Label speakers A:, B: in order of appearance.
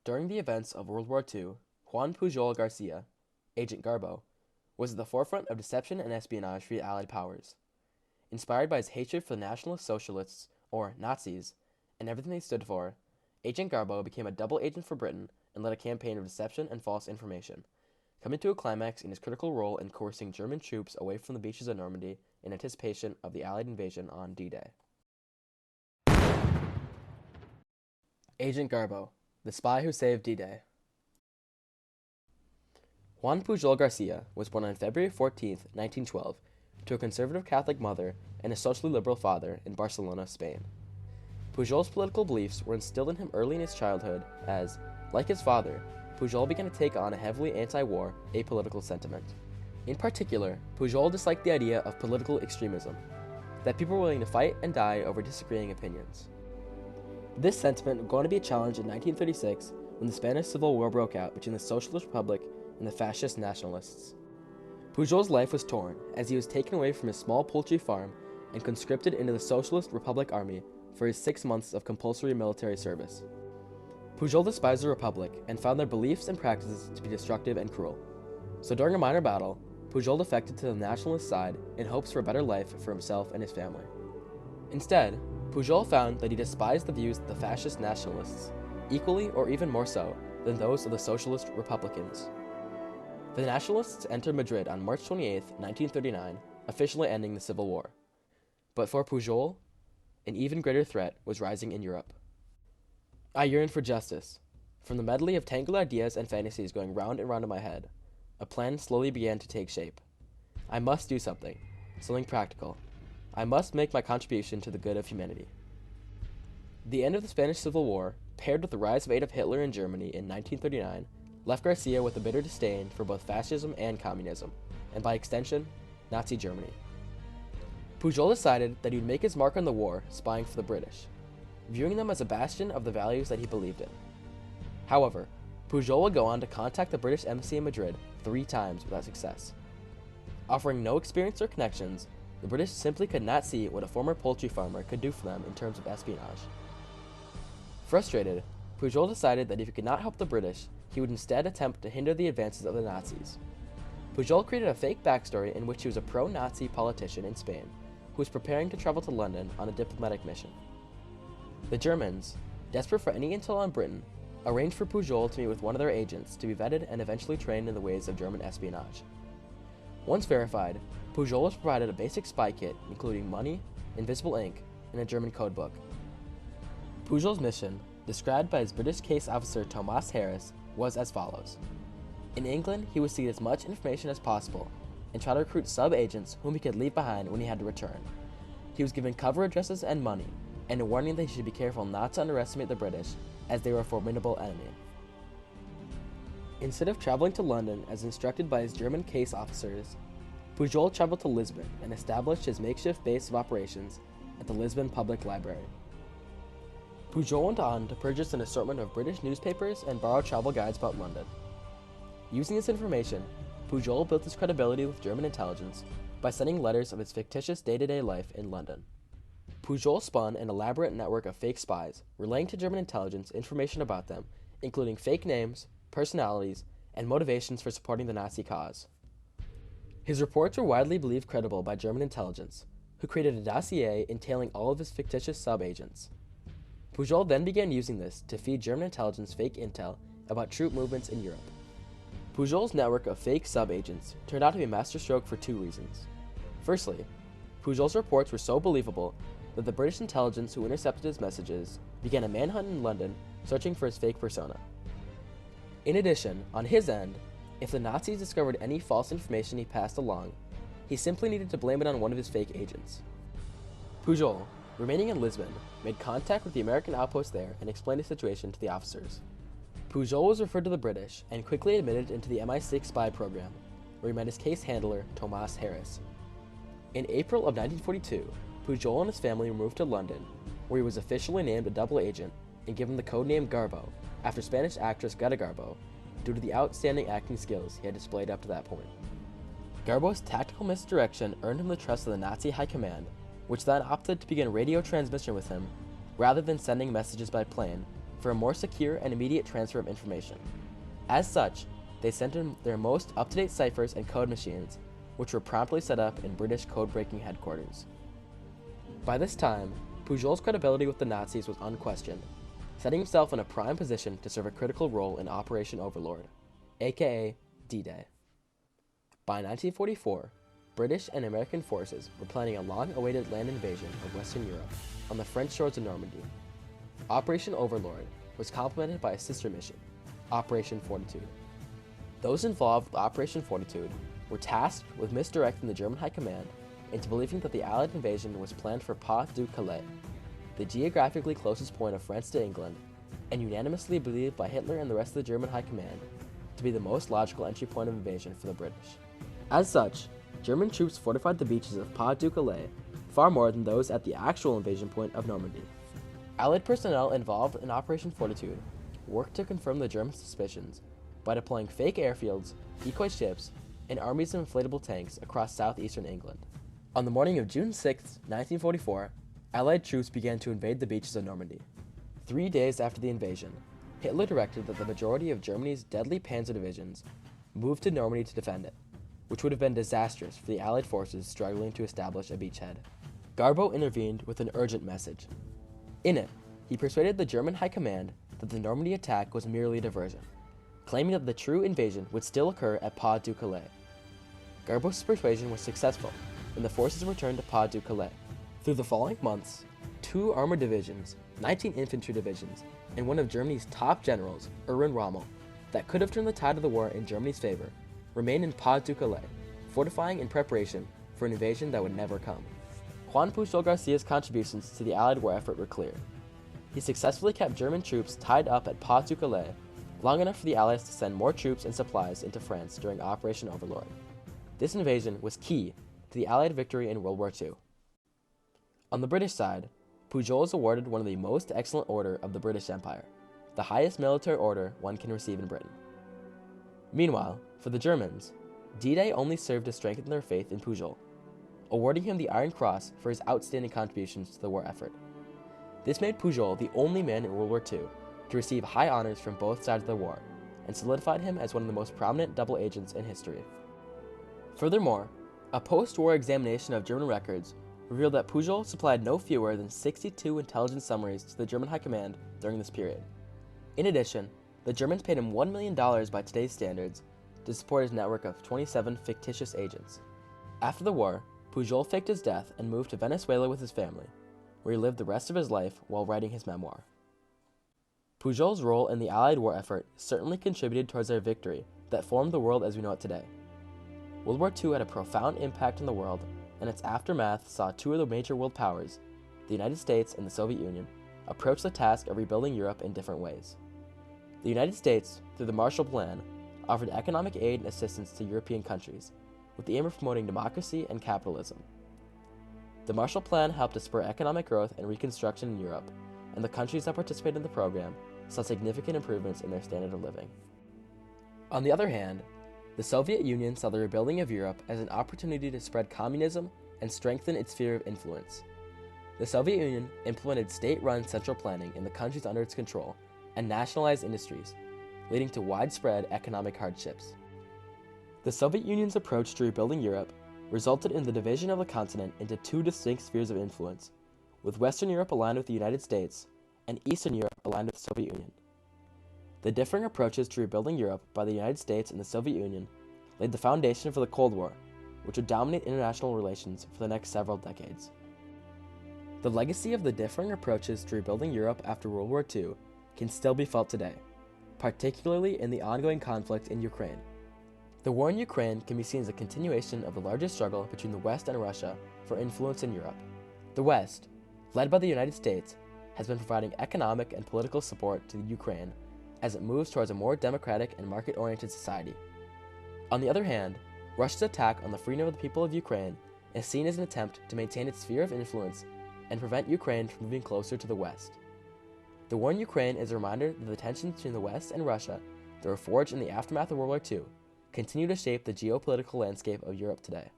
A: During the events of World War II, Juan Pujol García, Agent Garbo, was at the forefront of deception and espionage for the Allied powers. Inspired by his hatred for the Nationalist Socialists, or Nazis, and everything they stood for, Agent Garbo became a double agent for Britain and led a campaign of deception and false information, coming to a climax in his critical role in coercing German troops away from the beaches of Normandy in anticipation of the Allied invasion on D-Day. Agent Garbo, the spy who saved D-Day. Juan Pujol García was born on February 14, 1912, to a conservative Catholic mother and a socially liberal father in Barcelona, Spain. Pujol's political beliefs were instilled in him early in his childhood as, like his father, Pujol began to take on a heavily anti-war, apolitical sentiment. In particular, Pujol disliked the idea of political extremism, that people were willing to fight and die over disagreeing opinions. This sentiment would go on to be a challenge in 1936 when the Spanish Civil War broke out between the Socialist Republic and the fascist nationalists. Pujol's life was torn as he was taken away from his small poultry farm and conscripted into the Socialist Republic Army for his 6 months of compulsory military service. Pujol despised the Republic and found their beliefs and practices to be destructive and cruel. So during a minor battle, Pujol defected to the nationalist side in hopes for a better life for himself and his family. Instead, Pujol found that he despised the views of the fascist nationalists, equally or even more so than those of the Socialist Republicans. The Nationalists entered Madrid on March 28, 1939, officially ending the Civil War. But for Pujol, an even greater threat was rising in Europe. I yearned for justice. From the medley of tangled ideas and fantasies going round and round in my head, a plan slowly began to take shape. I must do something practical. I must make my contribution to the good of humanity. The end of the Spanish Civil War, paired with the rise of Adolf Hitler in Germany in 1939, left Garcia with a bitter disdain for both fascism and communism, and by extension, Nazi Germany. Pujol decided that he would make his mark on the war spying for the British, viewing them as a bastion of the values that he believed in. However, Pujol would go on to contact the British embassy in Madrid 3 times without success. Offering no experience or connections, the British simply could not see what a former poultry farmer could do for them in terms of espionage. Frustrated, Pujol decided that if he could not help the British, he would instead attempt to hinder the advances of the Nazis. Pujol created a fake backstory in which he was a pro-Nazi politician in Spain who was preparing to travel to London on a diplomatic mission. The Germans, desperate for any intel on Britain, arranged for Pujol to meet with one of their agents to be vetted and eventually trained in the ways of German espionage. Once verified, Pujol was provided a basic spy kit including money, invisible ink, and a German codebook. Pujol's mission, described by his British case officer Thomas Harris, was as follows. In England, he would seek as much information as possible and try to recruit sub-agents whom he could leave behind when he had to return. He was given cover addresses and money, and a warning that he should be careful not to underestimate the British, as they were a formidable enemy. Instead of traveling to London as instructed by his German case officers, Pujol traveled to Lisbon and established his makeshift base of operations at the Lisbon Public Library. Pujol went on to purchase an assortment of British newspapers and borrow travel guides about London. Using this information, Pujol built his credibility with German intelligence by sending letters of his fictitious day-to-day life in London. Pujol spun an elaborate network of fake spies, relaying to German intelligence information about them, including fake names, personalities, and motivations for supporting the Nazi cause. His reports were widely believed credible by German intelligence, who created a dossier entailing all of his fictitious sub-agents. Pujol then began using this to feed German intelligence fake intel about troop movements in Europe. Pujol's network of fake sub-agents turned out to be a masterstroke for 2 reasons. Firstly, Pujol's reports were so believable that the British intelligence who intercepted his messages began a manhunt in London searching for his fake persona. In addition, on his end, if the Nazis discovered any false information he passed along, he simply needed to blame it on one of his fake agents. Pujol, remaining in Lisbon, made contact with the American outpost there and explained the situation to the officers. Pujol was referred to the British and quickly admitted into the MI6 spy program, where he met his case handler, Thomas Harris. In April of 1942, Pujol and his family moved to London, where he was officially named a double agent and given the codename Garbo, after Spanish actress Greta Garbo, due to the outstanding acting skills he had displayed up to that point. Garbo's tactical misdirection earned him the trust of the Nazi high command, which then opted to begin radio transmission with him rather than sending messages by plane for a more secure and immediate transfer of information. As such, they sent in their most up-to-date ciphers and code machines, which were promptly set up in British code-breaking headquarters. By this time, Pujol's credibility with the Nazis was unquestioned, setting himself in a prime position to serve a critical role in Operation Overlord, aka D-Day. By 1944, British and American forces were planning a long-awaited land invasion of Western Europe on the French shores of Normandy. Operation Overlord was complemented by a sister mission, Operation Fortitude. Those involved with Operation Fortitude were tasked with misdirecting the German High Command into believing that the Allied invasion was planned for Pas-de-Calais, the geographically closest point of France to England, and unanimously believed by Hitler and the rest of the German High Command to be the most logical entry point of invasion for the British. As such, German troops fortified the beaches of Pas-de-Calais far more than those at the actual invasion point of Normandy. Allied personnel involved in Operation Fortitude worked to confirm the German suspicions by deploying fake airfields, decoy ships, and armies of inflatable tanks across southeastern England. On the morning of June 6, 1944, Allied troops began to invade the beaches of Normandy. 3 days after the invasion, Hitler directed that the majority of Germany's deadly panzer divisions move to Normandy to defend it, which would have been disastrous for the Allied forces struggling to establish a beachhead. GARBO intervened with an urgent message. In it, he persuaded the German High Command that the Normandy attack was merely a diversion, claiming that the true invasion would still occur at Pas-de-Calais. GARBO's persuasion was successful, and the forces returned to Pas-de-Calais. Through the following months, 2 armored divisions, 19 infantry divisions, and one of Germany's top generals, Erwin Rommel, that could have turned the tide of the war in Germany's favor, remained in Pas-de-Calais, fortifying in preparation for an invasion that would never come. Juan Pujol Garcia's contributions to the Allied war effort were clear. He successfully kept German troops tied up at Pas-de-Calais long enough for the Allies to send more troops and supplies into France during Operation Overlord. This invasion was key to the Allied victory in World War II. On the British side, Pujol is awarded one of the most excellent order of the British Empire, the highest military order one can receive in Britain. Meanwhile, for the Germans, D-Day only served to strengthen their faith in Pujol, awarding him the Iron Cross for his outstanding contributions to the war effort. This made Pujol the only man in World War II to receive high honors from both sides of the war, and solidified him as one of the most prominent double agents in history. Furthermore, a post-war examination of German records revealed that Pujol supplied no fewer than 62 intelligence summaries to the German High Command during this period. In addition, the Germans paid him $1 million by today's standards to support his network of 27 fictitious agents. After the war, Pujol faked his death and moved to Venezuela with his family, where he lived the rest of his life while writing his memoir. Pujol's role in the Allied war effort certainly contributed towards their victory that formed the world as we know it today. World War II had a profound impact on the world, and its aftermath saw 2 of the major world powers, the United States and the Soviet Union, approach the task of rebuilding Europe in different ways. The United States, through the Marshall Plan, offered economic aid and assistance to European countries, with the aim of promoting democracy and capitalism. The Marshall Plan helped to spur economic growth and reconstruction in Europe, and the countries that participated in the program saw significant improvements in their standard of living. On the other hand, the Soviet Union saw the rebuilding of Europe as an opportunity to spread communism and strengthen its sphere of influence. The Soviet Union implemented state-run central planning in the countries under its control and nationalized industries, leading to widespread economic hardships. The Soviet Union's approach to rebuilding Europe resulted in the division of the continent into 2 distinct spheres of influence, with Western Europe aligned with the United States and Eastern Europe aligned with the Soviet Union. The differing approaches to rebuilding Europe by the United States and the Soviet Union laid the foundation for the Cold War, which would dominate international relations for the next several decades. The legacy of the differing approaches to rebuilding Europe after World War II can still be felt today, particularly in the ongoing conflict in Ukraine. The war in Ukraine can be seen as a continuation of the larger struggle between the West and Russia for influence in Europe. The West, led by the United States, has been providing economic and political support to Ukraine as it moves towards a more democratic and market-oriented society. On the other hand, Russia's attack on the freedom of the people of Ukraine is seen as an attempt to maintain its sphere of influence and prevent Ukraine from moving closer to the West. The war in Ukraine is a reminder that the tensions between the West and Russia that were forged in the aftermath of World War II continue to shape the geopolitical landscape of Europe today.